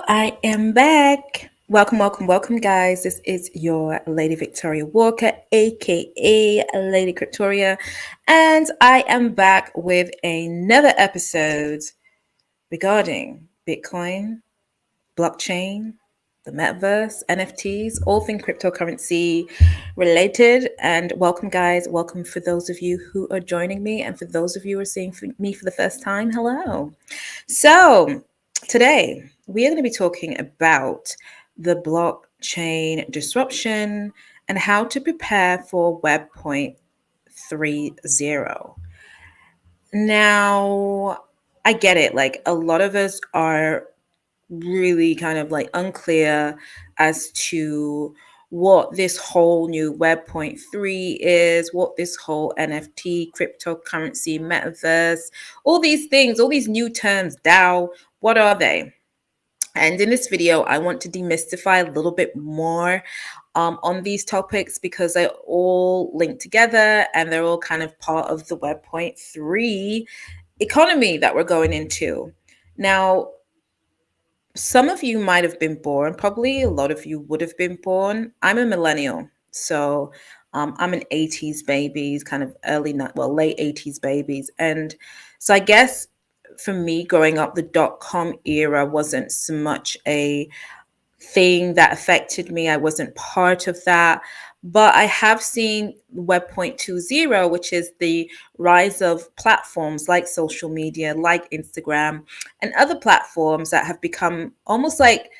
I am back. Welcome, guys. This is your Lady Victoria Walker, aka Lady Victoria, and I am back with another episode regarding Bitcoin, blockchain, the Metaverse, NFTs, all things cryptocurrency related. And welcome, guys. Welcome for those of you who are joining me, and for those of you who are seeing me for the first time. Hello. So, today we are going to be talking about the blockchain disruption and how to prepare for Web.3. Now, I get it. Like, a lot of us are really kind of like unclear as to what this whole new Web.3 is, what this whole NFT, cryptocurrency, metaverse, all these things, all these new terms, DAO, what are they? And in this video, I want to demystify a little bit more on these topics because they all link together and they're all kind of part of the Web.3 economy that we're going into. Now, some of you might have been born, probably a lot of you would have been born. I'm a millennial. So I'm an 80s babies, kind of late 80s babies. And so I guess for me growing up, the dot-com era wasn't so much a thing that affected me. I wasn't part of that. But I have seen Web.20, which is the rise of platforms like social media, like Instagram, and other platforms that have become almost like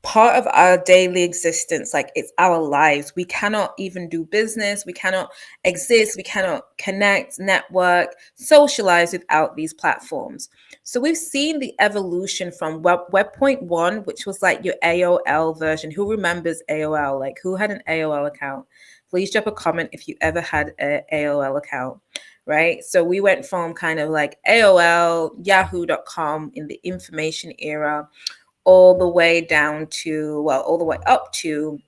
part of our daily existence. Like, it's our lives. We cannot even do business, we cannot exist, we cannot connect, network, socialize without these platforms. So we've seen the evolution from Web.1, which was like your AOL version. Who remembers AOL? Like, who had an AOL account? Please drop a comment if you ever had an AOL account. Right. So we went from kind of like AOL, yahoo.com in the information era, all the way down to, all the way up to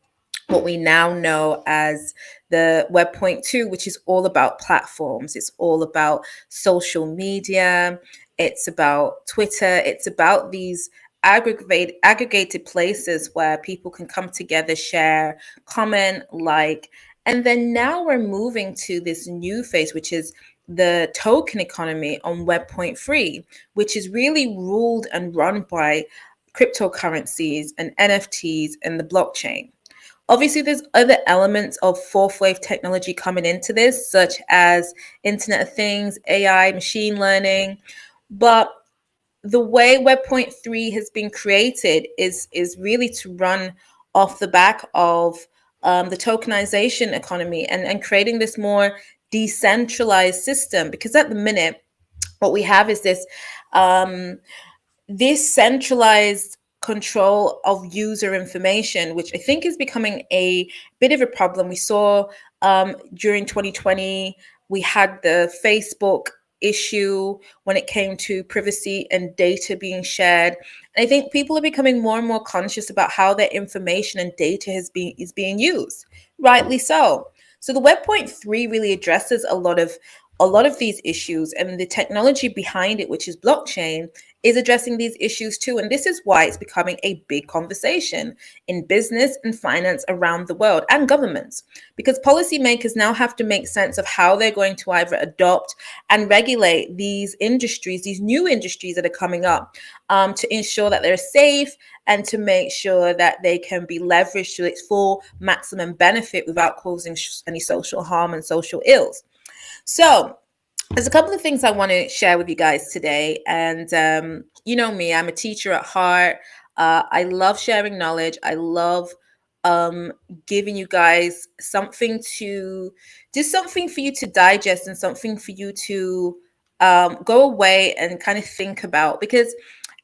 what we now know as the Web.2, which is all about platforms. It's all about social media. It's about Twitter. It's about these aggregated places where people can come together, share, comment, like. And then now we're moving to this new phase, which is the token economy on Web.3, which is really ruled and run by cryptocurrencies and NFTs and the blockchain. Obviously, there's other elements of fourth wave technology coming into this, such as Internet of Things, AI, machine learning. But the way Web.3 has been created is really to run off the back of the tokenization economy and creating this more decentralized system. Because at the minute, what we have is this centralized control of user information, which I think is becoming a bit of a problem. We saw during 2020, we had the Facebook issue when it came to privacy and data being shared. And I think people are becoming more and more conscious about how their information and data is being used, rightly so. So the Web.3 really addresses a lot of these issues, and the technology behind it, which is blockchain, is addressing these issues too. And this is why it's becoming a big conversation in business and finance around the world, and governments, because policymakers now have to make sense of how they're going to either adopt and regulate these industries, these new industries that are coming up, to ensure that they're safe and to make sure that they can be leveraged to its full maximum benefit without causing any social harm and social ills. So there's a couple of things I want to share with you guys today. And you know me, I'm a teacher at heart. I love sharing knowledge. I love giving you guys something for you to digest, and something for you to go away and kind of think about, because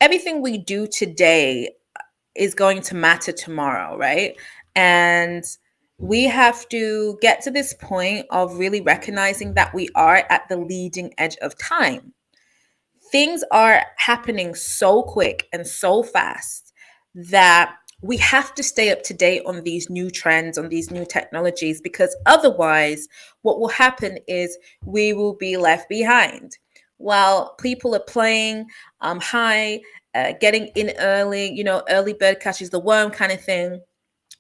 everything we do today is going to matter tomorrow, right? And we have to get to this point of really recognizing that we are at the leading edge of time. Things are happening so quick and so fast that we have to stay up to date on these new trends, on these new technologies, because otherwise what will happen is we will be left behind. While people are playing high getting in early, early bird catches the worm kind of thing.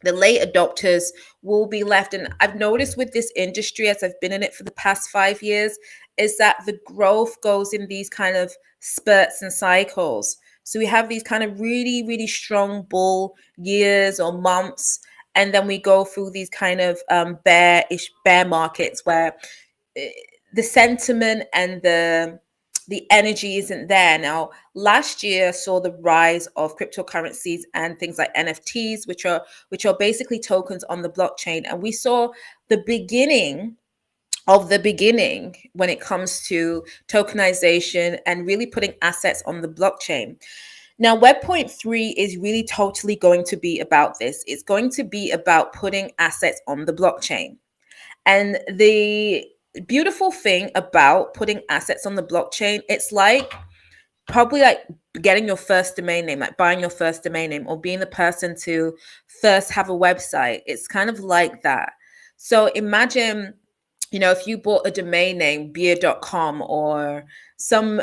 The late adopters will be left. And I've noticed with this industry, as I've been in it for the past 5 years, is that the growth goes in these kind of spurts and cycles. So we have these kind of really, really strong bull years or months, and then we go through these kind of bear markets where the sentiment and the energy isn't there. Now, last year saw the rise of cryptocurrencies and things like NFTs, which are basically tokens on the blockchain. And we saw the beginning of the beginning when it comes to tokenization and really putting assets on the blockchain. Now, Web.3 is really totally going to be about this. It's going to be about putting assets on the blockchain. And the beautiful thing about putting assets on the blockchain, it's like probably like getting your first domain name, like buying your first domain name, or being the person to first have a website. It's kind of like that. So imagine, if you bought a domain name, beer.com, or some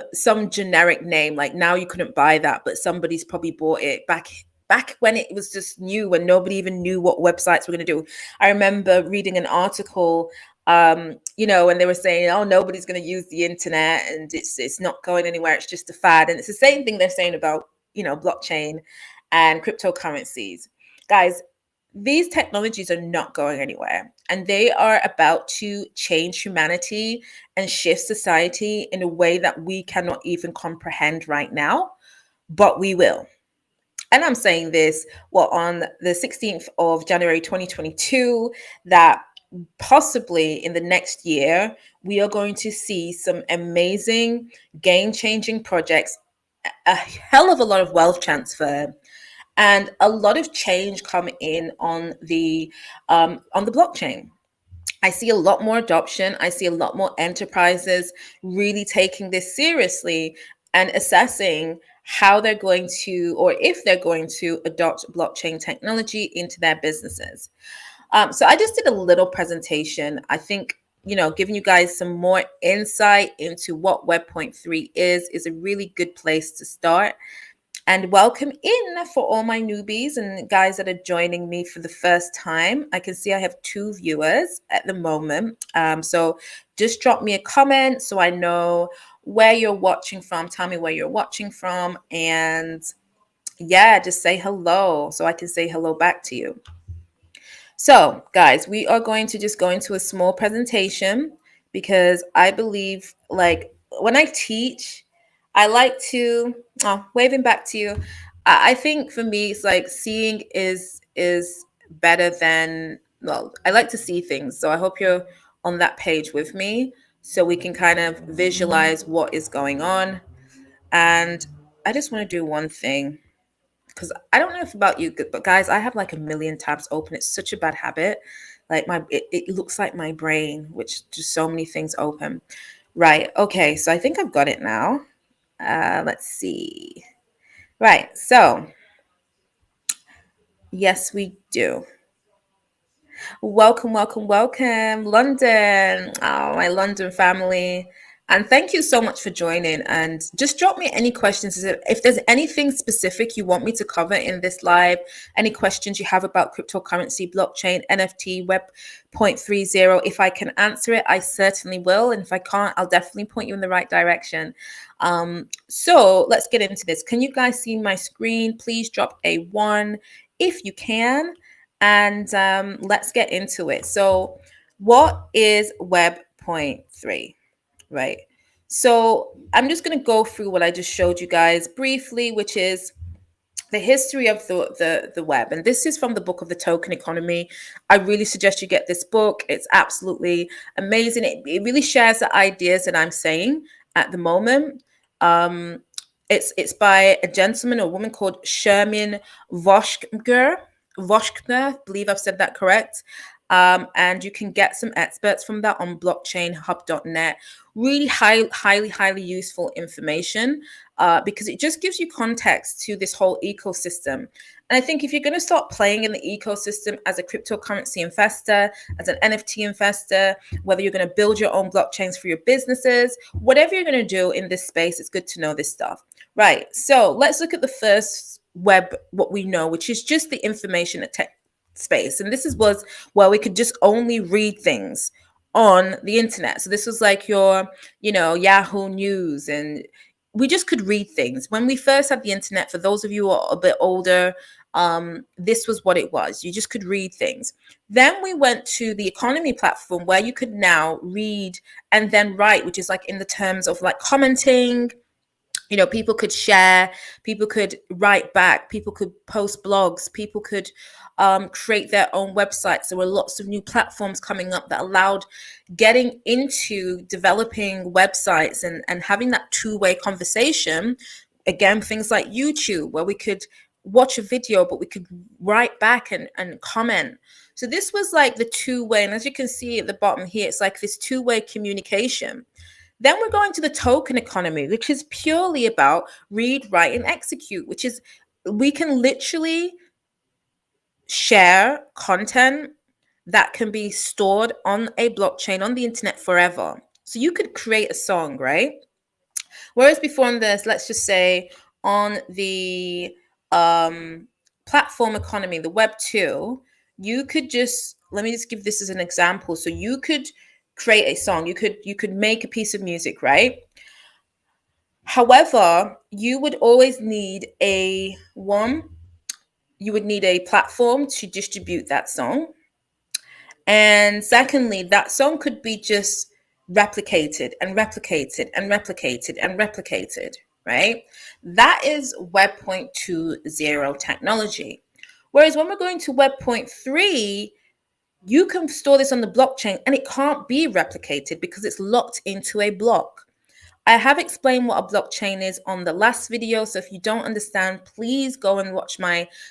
generic name, like now you couldn't buy that, but somebody's probably bought it back when it was just new, when nobody even knew what websites were going to do. I remember reading an article, when they were saying, oh, nobody's going to use the internet and it's not going anywhere, it's just a fad. And it's the same thing they're saying about, blockchain and cryptocurrencies. Guys, these technologies are not going anywhere, and they are about to change humanity and shift society in a way that we cannot even comprehend right now, but we will. And I'm saying this, on the 16th of January 2022, that possibly in the next year, we are going to see some amazing game-changing projects, a hell of a lot of wealth transfer, and a lot of change come in on the blockchain. I see a lot more adoption. I see a lot more enterprises really taking this seriously and assessing how they're going to, or if they're going to, adopt blockchain technology into their businesses. So I just did a little presentation. I think, giving you guys some more insight into what Web.3 is a really good place to start. And welcome in for all my newbies and guys that are joining me for the first time. I can see I have 2 viewers at the moment. So just drop me a comment so I know where you're watching from. Tell me where you're watching from. And yeah, just say hello so I can say hello back to you. So guys, we are going to just go into a small presentation because I believe, like, when I teach, I like to, waving back to you. I think for me, it's like seeing is better than, well, I like to see things. So I hope you're on that page with me so we can kind of visualize what is going on. And I just want to do one thing, because I don't know if about you, but guys, I have like a million tabs open. It's such a bad habit. Like it looks like my brain, which just so many things open. Right. Okay. So I think I've got it now. Let's see. Right. So yes, we do. Welcome, welcome, welcome, London. Oh, my London family. And thank you so much for joining. And just drop me any questions. If there's anything specific you want me to cover in this live, any questions you have about cryptocurrency, blockchain, NFT, Web.30, if I can answer it, I certainly will. And if I can't, I'll definitely point you in the right direction. So let's get into this. Can you guys see my screen? Please drop a 1 if you can. And let's get into it. So what is Web.3, right? So I'm just going to go through what I just showed you guys briefly, which is the history of the web. And this is from the book of the Token Economy. I really suggest you get this book. It's absolutely amazing. It really shares the ideas that I'm saying at the moment. It's by a gentleman or woman called Sherman Voshkner. I believe I've said that correct. And you can get some experts from that on blockchainhub.net. Really highly useful information because it just gives you context to this whole ecosystem. And I think if you're going to start playing in the ecosystem as a cryptocurrency investor, as an NFT investor, whether you're going to build your own blockchains for your businesses, whatever you're going to do in this space, it's good to know this stuff. Right. So let's look at the first web, what we know, which is just the information at tech space. And was where we could just only read things on the internet. So this was like your, Yahoo News, and we just could read things. When we first had the internet, for those of you who are a bit older, this was what it was. You just could read things. Then we went to the economy platform where you could now read and then write, which is like in the terms of like commenting. People could share, people could write back, people could post blogs, people could create their own websites. There were lots of new platforms coming up that allowed getting into developing websites and having that two-way conversation. Again, things like YouTube, where we could watch a video, but we could write back and comment. So this was like the two-way. And as you can see at the bottom here, it's like this two-way communication. Then we're going to the token economy, which is purely about read, write, and execute, which is we can literally share content that can be stored on a blockchain on the internet forever. So you could create a song, right? Whereas before on this, let's just say on the platform economy, the Web.2, you could just, let me just give this as an example. So you could create a song, you could make a piece of music, right? However, you would always need you would need a platform to distribute that song. And secondly, that song could be just replicated and replicated and replicated and replicated, right? That is Web.2.0 technology. Whereas when we're going to Web.3, you can store this on the blockchain and it can't be replicated because it's locked into a block. I have explained what a blockchain is on the last video. So if you don't understand, please go and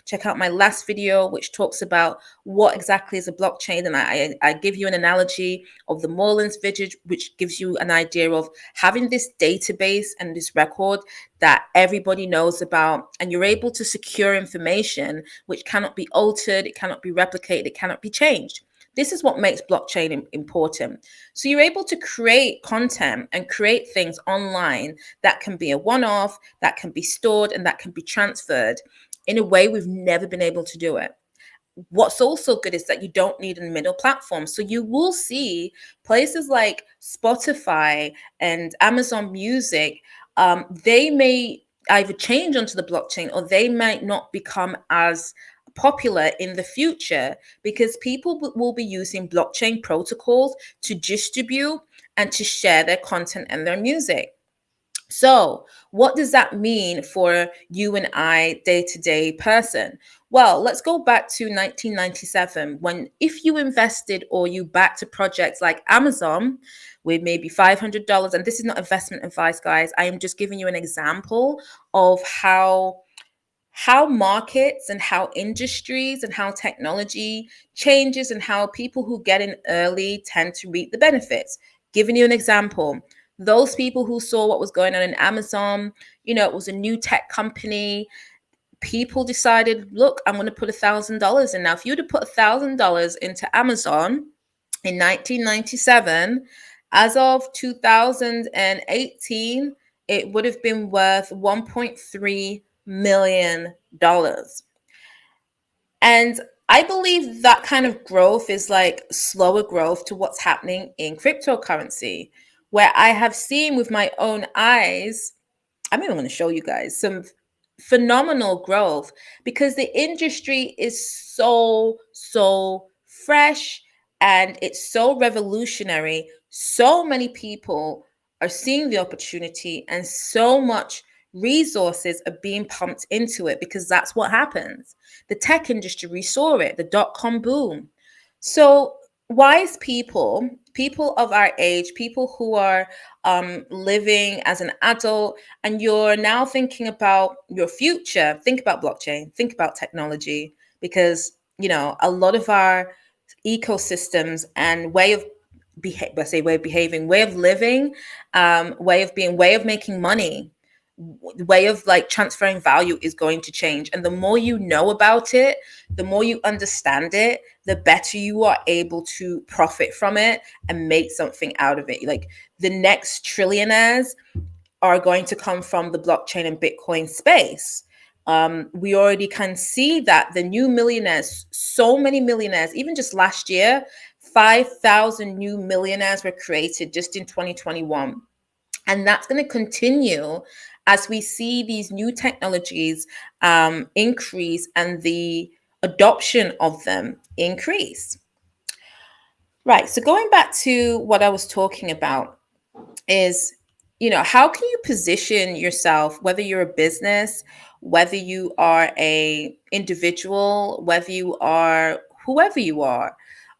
check out my last video, which talks about what exactly is a blockchain. And I give you an analogy of the Moreland's video, which gives you an idea of having this database and this record that everybody knows about, and you're able to secure information which cannot be altered, it cannot be replicated, it cannot be changed. This is what makes blockchain important. So you're able to create content and create things online that can be a one-off, that can be stored, and that can be transferred in a way we've never been able to do it. What's also good is that you don't need a middle platform. So you will see places like Spotify and Amazon Music, they may either change onto the blockchain or they might not become as popular in the future because people will be using blockchain protocols to distribute and to share their content and their music. So what does that mean for you and I, day-to-day person? Well, let's go back to 1997 when if you invested or you backed a project like Amazon with maybe $500, and this is not investment advice, guys. I am just giving you an example of how markets and how industries and how technology changes and how people who get in early tend to reap the benefits. Giving you an example, those people who saw what was going on in Amazon, it was a new tech company. People decided, look, I'm going to put $1,000 in. Now, if you would have put $1,000 into Amazon in 1997, as of 2018, it would have been worth $1.3 million. And I believe that kind of growth is like slower growth to what's happening in cryptocurrency, where I have seen with my own eyes, I'm even going to show you guys some phenomenal growth because the industry is so fresh and it's so revolutionary. So many people are seeing the opportunity and so much resources are being pumped into it because that's what happens. The tech industry, we saw it, the dot-com boom. So wise people of our age, people who are living as an adult, and you're now thinking about your future, think about blockchain, think about technology, because a lot of our ecosystems and way of behaving, way of living, way of being, way of making money, way of like transferring value is going to change. And the more you know about it, the more you understand it, the better you are able to profit from it and make something out of it. Like the next trillionaires are going to come from the blockchain and Bitcoin space. We already can see that the new millionaires, so many millionaires, even just last year, 5,000 new millionaires were created just in 2021. And that's going to continue as we see these new technologies increase and the adoption of them increase. Right. So going back to what I was talking about is, how can you position yourself, whether you're a business, whether you are a individual, whether you are whoever you are.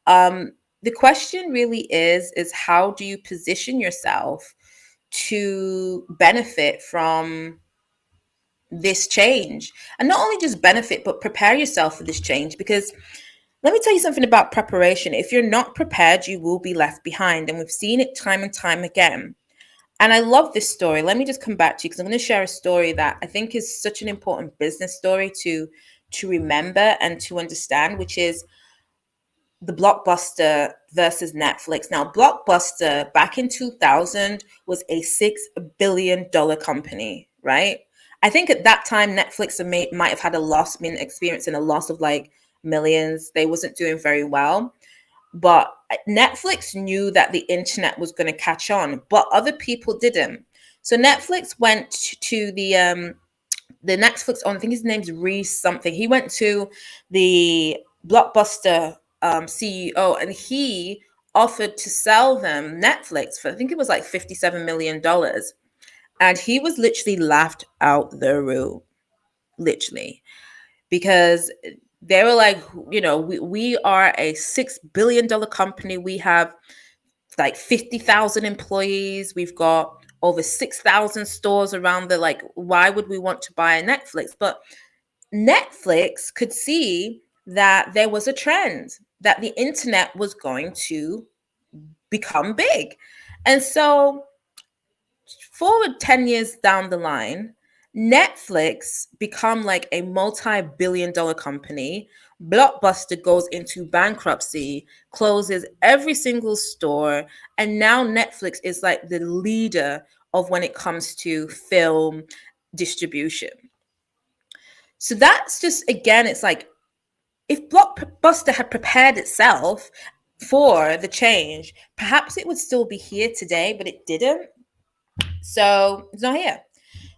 The question really is how do you position yourself to benefit from this change? And not only just benefit, but prepare yourself for this change. Because let me tell you something about preparation. If you're not prepared, you will be left behind. And we've seen it time and time again. And I love this story. Let me just come back to you because I'm going to share a story that I think is such an important business story to remember and to understand, which is the Blockbuster versus Netflix. Now, Blockbuster back in 2000 was a $6 billion company, right? I think at that time, Netflix might have had a loss, been experiencing a loss of like millions. They wasn't doing very well. But Netflix knew that the internet was going to catch on, but other people didn't. So Netflix went to the Netflix owner, I think his name's Reese something. He went to the Blockbuster CEO and he offered to sell them Netflix for, I think it was like $57 million. And he was literally laughed out the room, literally, because they were like, we are a $6 billion company. We have like 50,000 employees. We've got over 6,000 stores around the, like, why would we want to buy a Netflix? But Netflix could see that there was a trend, that the internet was going to become big. And so forward 10 years down the line, Netflix become like a multi-billion-dollar company. Blockbuster goes into bankruptcy, closes every single store, and now Netflix is like the leader of when it comes to film distribution. So that's just, again, it's like if Blockbuster had prepared itself for the change, perhaps it would still be here today, but it didn't. So it's not here.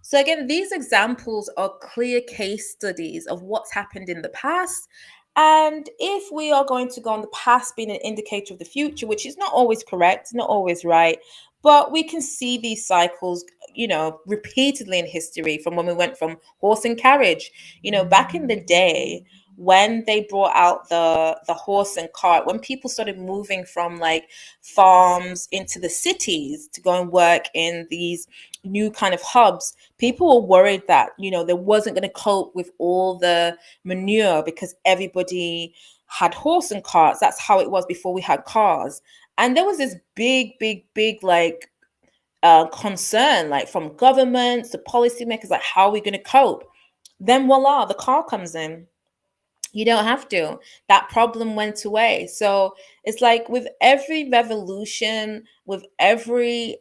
So again, these examples are clear case studies of what's happened in the past. And if we are going to go on the past being an indicator of the future, which is not always correct, not always right, but we can see these cycles, repeatedly in history, from when we went from horse and carriage. Back in the day, when they brought out the horse and cart, when people started moving from like farms into the cities to go and work in these new kind of hubs, people were worried that they wasn't going to cope with all the manure because everybody had horse and carts. That's how it was before we had cars. And there was this big like concern, like from governments to policymakers, like how are we going to cope? Then voila, the car comes in. You don't have to. That problem went away. So it's like with every revolution, with every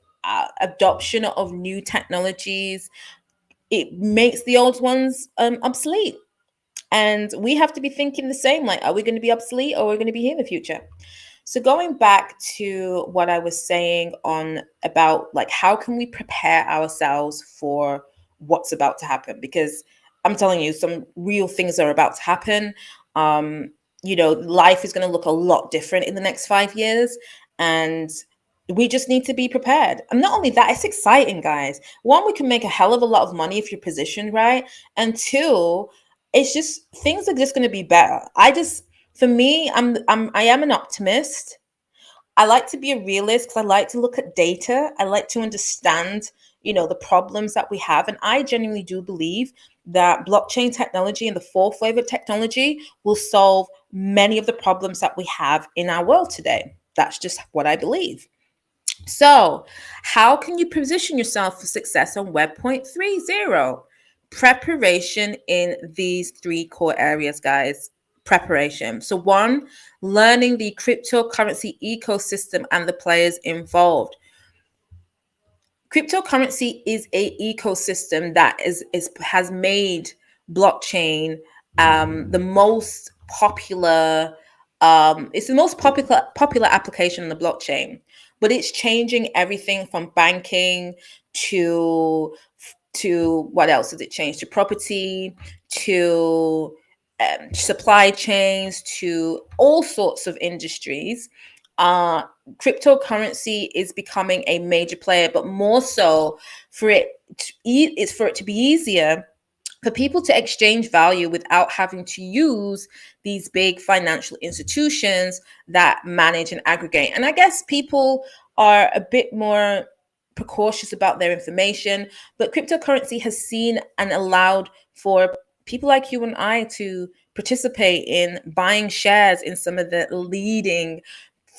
adoption of new technologies, it makes the old ones obsolete. And we have to be thinking the same, like, are we going to be obsolete or are we going to be here in the future? So going back to what I was saying on about like how can we prepare ourselves for what's about to happen? Because I'm telling you, some real things are about to happen. Life is going to look a lot different in the next 5 years. And we just need to be prepared. And not only that, it's exciting, guys. One, we can make a hell of a lot of money if you're positioned right. And two, it's just things are just going to be better. For me, I am an optimist. I like to be a realist because I like to look at data. I like to understand, the problems that we have. And I genuinely do believe that blockchain technology and the fourth wave of technology will solve many of the problems that we have in our world today. That's just what I believe. So, how can you position yourself for success on Web.3? Preparation in these three core areas, guys. Preparation. So, one, learning the cryptocurrency ecosystem and the players involved. Cryptocurrency is a ecosystem that has made blockchain the most popular. It's the most popular application on the blockchain, but it's changing everything from banking to what else does it change, to property, to supply chains, to all sorts of industries. uh Cryptocurrency is becoming a major player, but more so for it to be easier for people to exchange value without having to use these big financial institutions that manage and aggregate. And I guess people are a bit more precautious about their information, but cryptocurrency has seen and allowed for people like you and I to participate in buying shares in some of the leading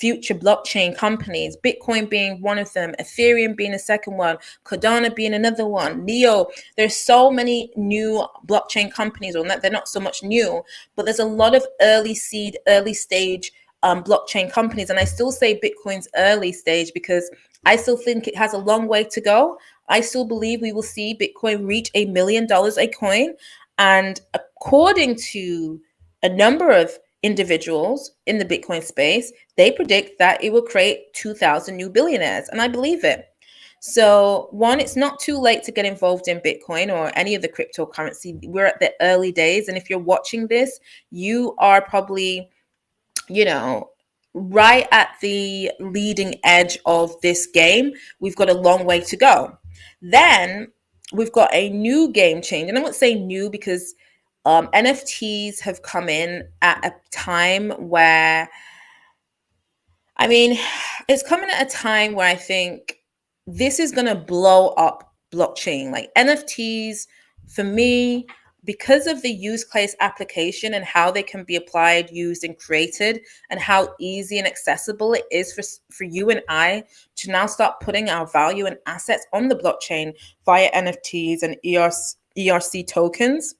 future blockchain companies, Bitcoin being one of them, Ethereum being a second one, Cardano being another one, Neo. There's so many new blockchain companies, or they're not so much new, but there's a lot of early seed, early stage blockchain companies. And I still say Bitcoin's early stage because I still think it has a long way to go. I still believe we will see Bitcoin reach $1 million a coin. And according to a number of individuals in the Bitcoin space, they predict that it will create 2,000 new billionaires. And I believe it. So, one, it's not too late to get involved in Bitcoin or any of the cryptocurrency. We're at the early days. And if you're watching this, you are probably, you know, right at the leading edge of this game. We've got a long way to go. Then we've got a new game change. And I won't say new because NFTs have come in at a time where, I mean, it's coming at a time where I think this is going to blow up blockchain. Like NFTs, for me, because of the use case application and how they can be applied, used, and created, and how easy and accessible it is for you and I to now start putting our value and assets on the blockchain via NFTs and ERC tokens,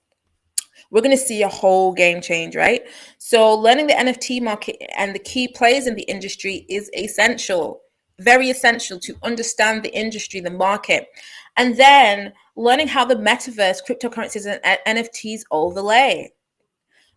we're going to see a whole game change, right? So learning the NFT market and the key players in the industry is essential, very essential to understand the industry, the market. And then learning how the metaverse, cryptocurrencies, and NFTs overlay,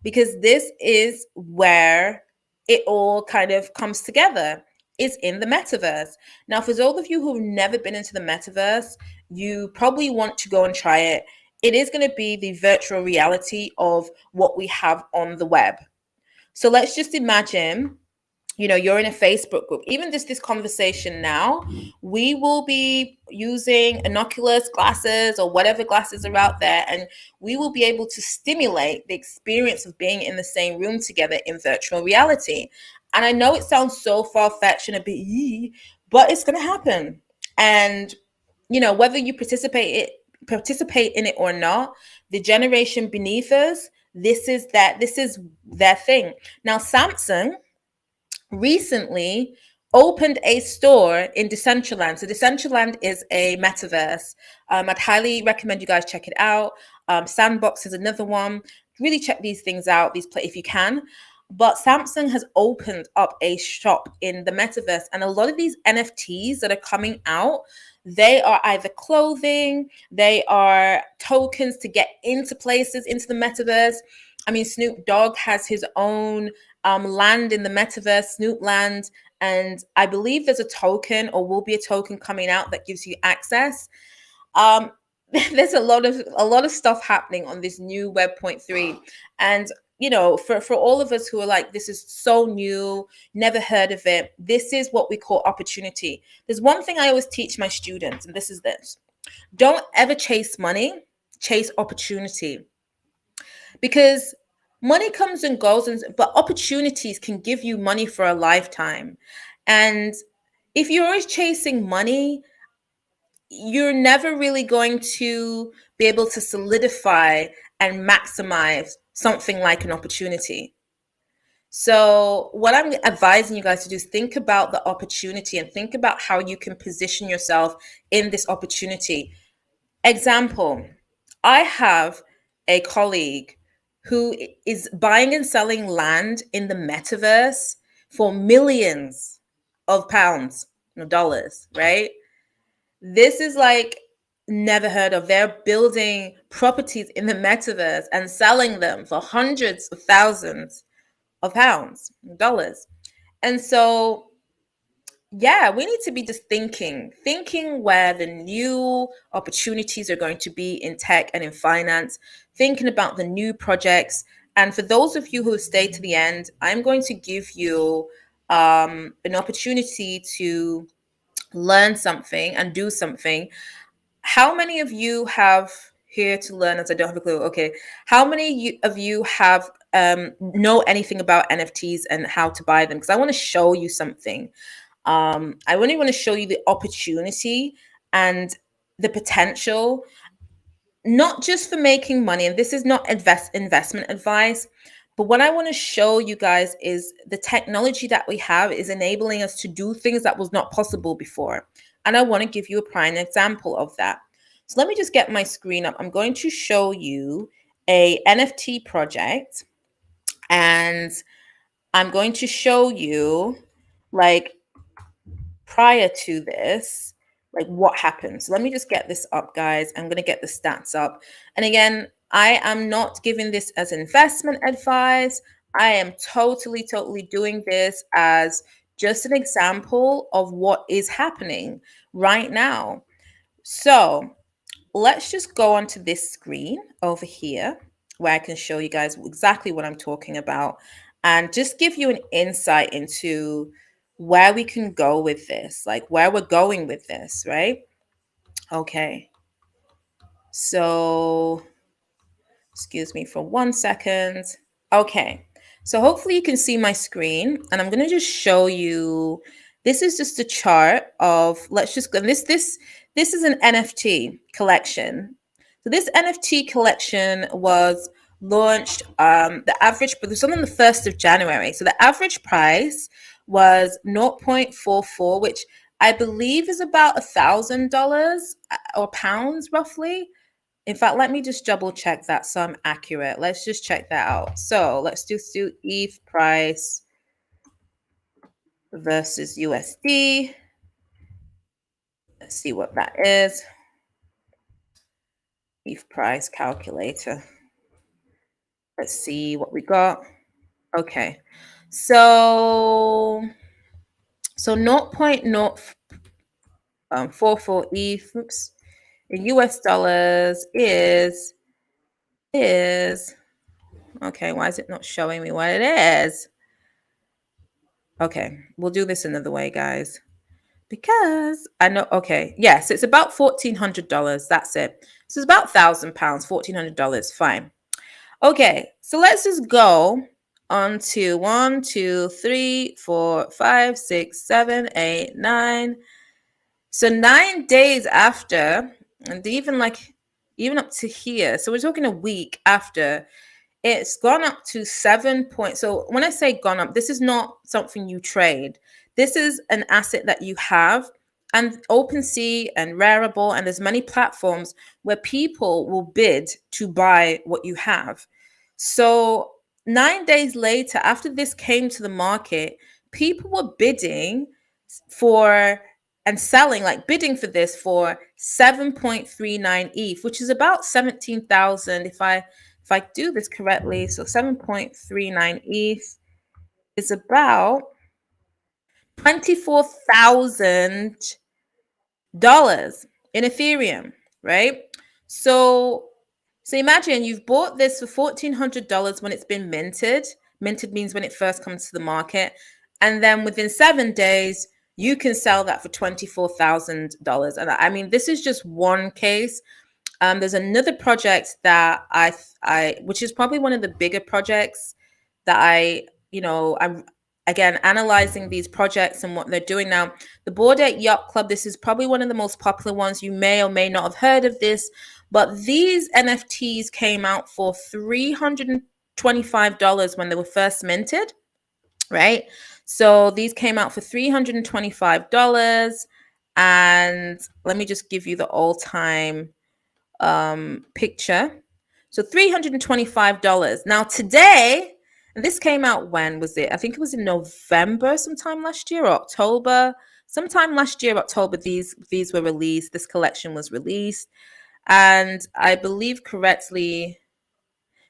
because this is where it all kind of comes together, is in the metaverse. Now, for those of you who've never been into the metaverse, you probably want to go and try it. It is going to be the virtual reality of what we have on the web. So let's just imagine, you're in a Facebook group. Even just this conversation now, we will be using Oculus glasses or whatever glasses are out there, and we will be able to stimulate the experience of being in the same room together in virtual reality. And I know it sounds so far-fetched and a bit, but it's going to happen. And whether you participate in it or not, the generation beneath us, this is their thing. Now, Samsung recently opened a store in Decentraland. So Decentraland is a metaverse. I'd highly recommend you guys check it out. Sandbox is another one. Really check these things out, if you can. But Samsung has opened up a shop in the metaverse, and a lot of these NFTs that are coming out, they are either clothing, they are tokens to get into places, into the metaverse. I mean, Snoop Dogg has his own land in the metaverse, Snoop Land, and I believe there's a token, or will be a token coming out that gives you access. There's a lot of stuff happening on this new Web.3, and for all of us who are like, this is so new, never heard of it, this is what we call opportunity. There's one thing I always teach my students, and this is this: don't ever chase money, chase opportunity. Because money comes and goes, but opportunities can give you money for a lifetime. And if you're always chasing money, you're never really going to be able to solidify and maximize something like an opportunity. So what I'm advising you guys to do is think about the opportunity and think about how you can position yourself in this opportunity. Example, I have a colleague who is buying and selling land in the metaverse for millions of pounds, dollars, right? This is like never heard of. They're building properties in the metaverse and selling them for hundreds of thousands of pounds, dollars. And so, yeah, we need to be just thinking where the new opportunities are going to be in tech and in finance, thinking about the new projects. And for those of you who stay to the end, I'm going to give you an opportunity to learn something and do something. How many of you have here to learn as I don't have a clue? Okay. How many of you have know anything about NFTs and how to buy them? Because I want to show you something. I really want to show you the opportunity and the potential, not just for making money. And this is not investment advice, but what I want to show you guys is the technology that we have is enabling us to do things that was not possible before. And I want to give you a prime example of that. So let me just get my screen up. I'm going to show you a NFT project, and I'm going to show you like prior to this, like what happened. So let me just get this up, guys. I'm going to get the stats up. And again, I am not giving this as investment advice. I am totally doing this as just an example of what is happening right now. So let's just go onto this screen over here where I can show you guys exactly what I'm talking about and just give you an insight into where we can go with this, like where we're going with this, right? Okay. So, excuse me for 1 second. Okay. So hopefully you can see my screen, and I'm going to just show you. This is just a chart of, let's just go. This is an NFT collection. So this NFT collection was launched. The average, but it was on the 1st of January. So the average price was 0.44, which I believe is about $1,000 or pounds roughly. In fact, let me just double check that so I'm accurate. Let's just check that out. So let's just do ETH price versus USD. Let's see what that is. ETH price calculator. Let's see what we got. Okay. So 0.044 ETH, oops, in US dollars is okay, why is it not showing me what it is? Okay, we'll do this another way, guys, because I know. Okay, yes, it's about $1,400. That's it. So it's about £1,000, $1,400. Fine. Okay, so let's just go on to 1, 2, 3, 4, 5, 6, 7, 8, 9. So 9 days after, and even up to here. So we're talking a week after. It's gone up to 7 point. So when I say gone up, this is not something you trade. This is an asset that you have, and OpenSea and Rarible, and there's many platforms where people will bid to buy what you have. So 9 days later, after this came to the market, people were bidding for and selling, like bidding for this for 7.39 ETH, which is about 17,000 if I do this correctly. So 7.39 ETH is about $24,000 in Ethereum, right? So imagine you've bought this for $1,400 when it's been minted. Minted means when it first comes to the market. And then within 7 days, you can sell that for $24,000. And I mean, this is just one case. There's another project that which is probably one of the bigger projects that I'm again analyzing these projects and what they're doing now. The Bored Ape Yacht Club. This is probably one of the most popular ones. You may or may not have heard of this, but these NFTs came out for $325 when they were first minted, right? So these came out for $325, and let me just give you the all-time picture. So $325. Now today, and this came out, when was it? I think it was in November sometime last year, or October, sometime last year, October, these were released. This collection was released. And I believe correctly,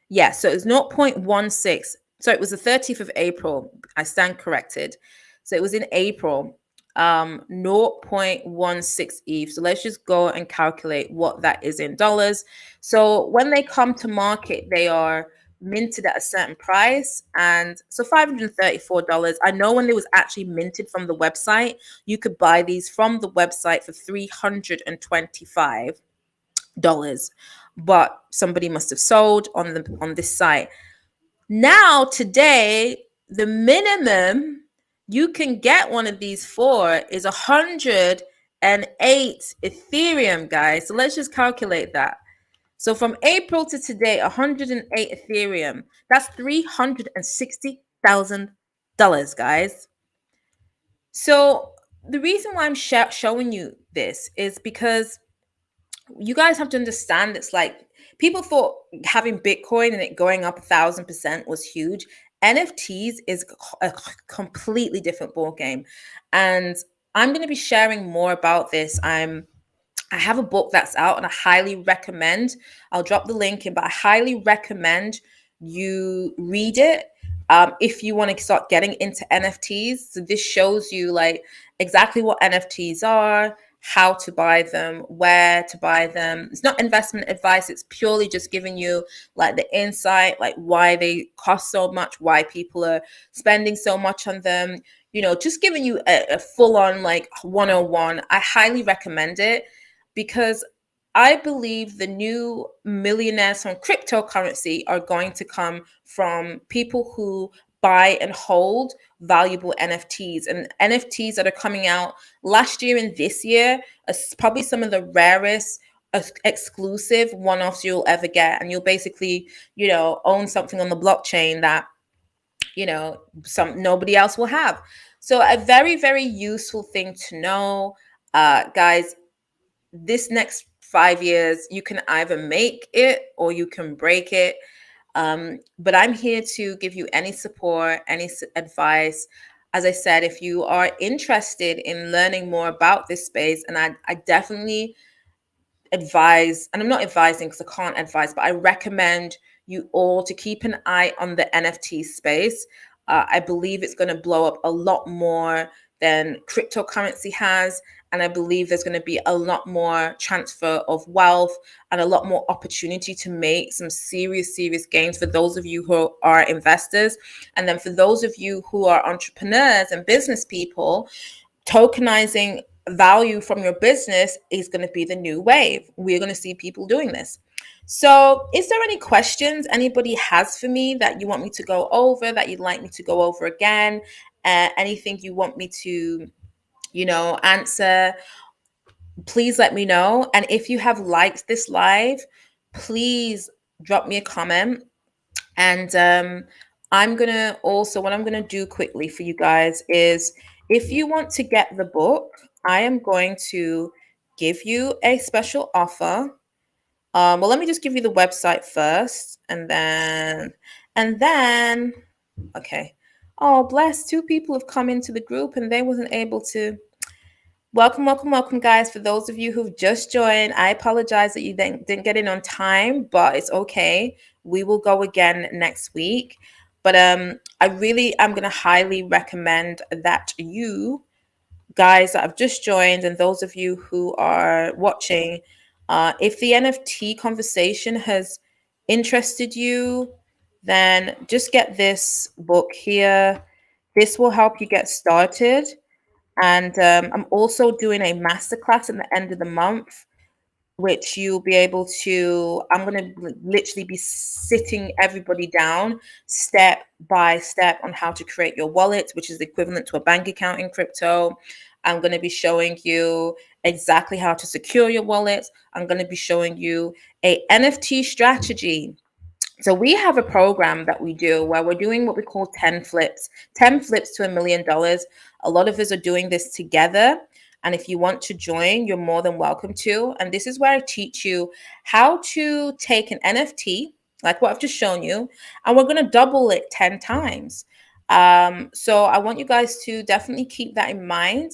yeah, so it was 0.16. So it was the 30th of April. I stand corrected. So it was in April, 0.16 ETH. So let's just go and calculate what that is in dollars. So when they come to market, they are minted at a certain price. And so $534. I know when it was actually minted from the website, you could buy these from the website for $325, but somebody must have sold on this site. Now today, the minimum you can get one of these for is 108 Ethereum, guys. So let's just calculate that. So from April to today, 108 Ethereum. That's $360,000, guys. So the reason why I'm showing you this is because you guys have to understand, it's like people thought having Bitcoin and it going up 1,000% was huge. NFTs is a completely different ball game, and I'm going to be sharing more about this. I have a book that's out, and I highly recommend. I'll drop the link in, but I highly recommend you read it if you want to start getting into NFTs. So this shows you like exactly what NFTs are, how to buy them, where to buy them. It's not investment advice. It's purely just giving you like the insight, like why they cost so much, why people are spending so much on them. Just giving you a full on like 101. I highly recommend it because I believe the new millionaires from cryptocurrency are going to come from people who buy and hold valuable NFTs, and NFTs that are coming out last year and this year are probably some of the rarest exclusive one-offs you'll ever get. And you'll basically, own something on the blockchain that, nobody else will have. So a very, very useful thing to know, guys. This next 5 years, you can either make it or you can break it. But I'm here to give you any support, any advice. As I said, if you are interested in learning more about this space, and I definitely advise, and I'm not advising because I can't advise, but I recommend you all to keep an eye on the NFT space. I believe it's going to blow up a lot more than cryptocurrency has. And I believe there's going to be a lot more transfer of wealth and a lot more opportunity to make some serious, serious gains for those of you who are investors. And then for those of you who are entrepreneurs and business people, tokenizing value from your business is going to be the new wave. We're going to see people doing this. So is there any questions anybody has for me that you want me to go over, that you'd like me to go over again? Anything you want me to, answer? Please let me know. And if you have liked this live, please drop me a comment. And I'm going to also, what I'm going to do quickly for you guys is, if you want to get the book, I am going to give you a special offer. Well, let me just give you the website first, and then, okay. Oh, bless. 2 people have come into the group and they wasn't able to. Welcome, welcome, welcome, guys. For those of you who've just joined, I apologize that you didn't get in on time, but it's okay. We will go again next week. But I really am going to highly recommend that you guys that have just joined, and those of you who are watching, if the NFT conversation has interested you, then just get this book here. This will help you get started. And I'm also doing a masterclass at the end of the month, which you'll be able to, I'm going to literally be sitting everybody down step by step on how to create your wallet, which is equivalent to a bank account in crypto. I'm going to be showing you exactly how to secure your wallet. I'm going to be showing you a NFT strategy. So we have a program that we do where we're doing what we call 10 flips to $1 million. A lot of us are doing this together. And if you want to join, you're more than welcome to. And this is where I teach you how to take an NFT, like what I've just shown you, and we're going to double it 10 times. So I want you guys to definitely keep that in mind.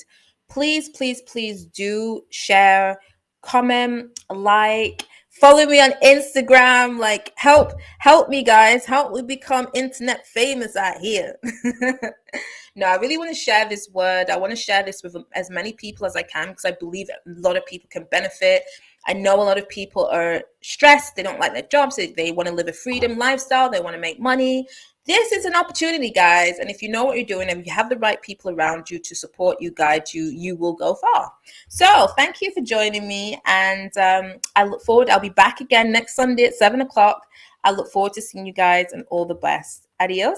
please, please, please do share, comment, like, follow me on Instagram. Like, help me, guys. Help me become internet famous out here. No, I really want to share this word. I want to share this with as many people as I can, because I believe a lot of people can benefit. I know a lot of people are stressed. They don't like their jobs. They want to live a freedom lifestyle. They want to make money. This is an opportunity, guys. And if you know what you're doing and you have the right people around you to support you, guide you, you will go far. So thank you for joining me. And I look forward. I'll be back again next Sunday at 7 o'clock. I look forward to seeing you guys, and all the best. Adios.